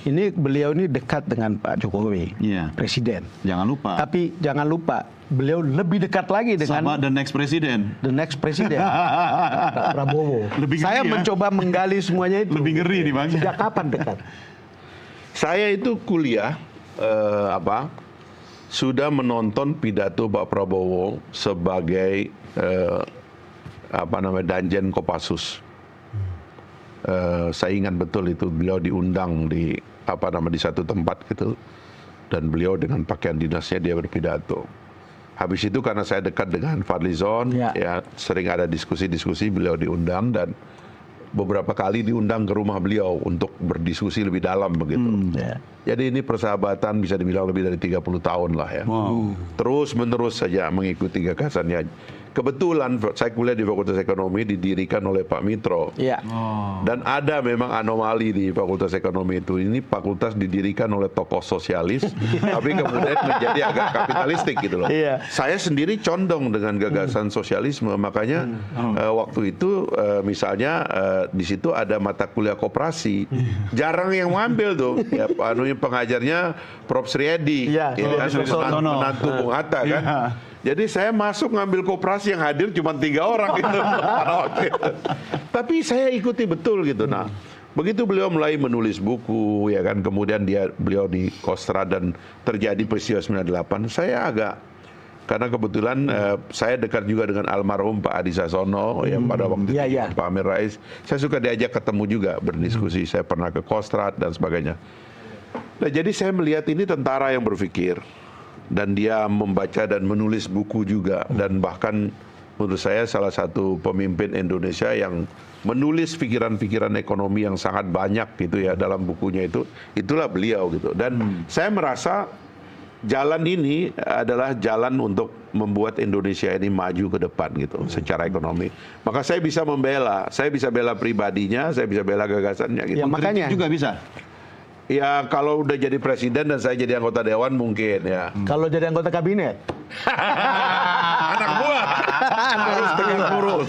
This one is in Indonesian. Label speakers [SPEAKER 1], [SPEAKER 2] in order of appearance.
[SPEAKER 1] ini beliau ini dekat dengan Pak Jokowi, presiden.
[SPEAKER 2] Jangan lupa.
[SPEAKER 1] Tapi jangan lupa, beliau lebih dekat lagi dengan
[SPEAKER 2] sama the next presiden.
[SPEAKER 1] The next presiden, Pak Prabowo. Saya mencoba menggali semuanya itu.
[SPEAKER 2] Lebih ngeri nih Bang.
[SPEAKER 1] Sejak kapan dekat?
[SPEAKER 3] Saya itu kuliah sudah menonton pidato Pak Prabowo sebagai Danjen Kopassus. Saya ingat betul itu beliau diundang di satu tempat gitu, dan beliau dengan pakaian dinasnya dia berpidato. Habis itu karena saya dekat dengan Fadlizon, ya sering ada diskusi-diskusi, beliau diundang dan beberapa kali diundang ke rumah beliau untuk berdiskusi lebih dalam begitu. Jadi ini persahabatan bisa dibilang lebih dari 30 tahun lah ya. Terus menerus saja mengikuti gagasannya. Kebetulan saya kuliah di Fakultas Ekonomi didirikan oleh Pak Mitro. Dan ada memang anomali di Fakultas Ekonomi itu. Ini fakultas didirikan oleh tokoh sosialis, tapi kemudian menjadi agak kapitalistik gitu loh. Saya sendiri condong dengan gagasan sosialisme, makanya waktu itu misalnya di situ ada mata kuliah koperasi. Jarang yang mengambil tuh. Ya, pengajarnya Prof. Sriedi, menantu Bung Hatta kan. Jadi saya masuk ngambil koperasi, yang hadir cuma 3 orang gitu. Tapi saya ikuti betul gitu. Nah, begitu beliau mulai menulis buku, ya kan, kemudian beliau di Kostra dan terjadi peristiwa 98, saya agak, karena kebetulan saya dekat juga dengan almarhum Pak Adi Sasono, yang pada waktu itu Pak Amir Rais, saya suka diajak ketemu juga berdiskusi. Saya pernah ke Kostrat dan sebagainya. Nah, jadi saya melihat ini tentara yang berpikir. Dan dia membaca dan menulis buku juga, dan bahkan menurut saya salah satu pemimpin Indonesia yang menulis pikiran-pikiran ekonomi yang sangat banyak gitu ya dalam bukunya itu, itulah beliau gitu. Dan saya merasa jalan ini adalah jalan untuk membuat Indonesia ini maju ke depan gitu secara ekonomi. Maka saya bisa bela pribadinya, saya bisa bela gagasannya gitu.
[SPEAKER 2] Ya, makanya juga bisa.
[SPEAKER 3] Ya kalau udah jadi presiden dan saya jadi anggota dewan mungkin ya.
[SPEAKER 1] Kalau jadi anggota kabinet?
[SPEAKER 3] Anak buah harus tegak lurus.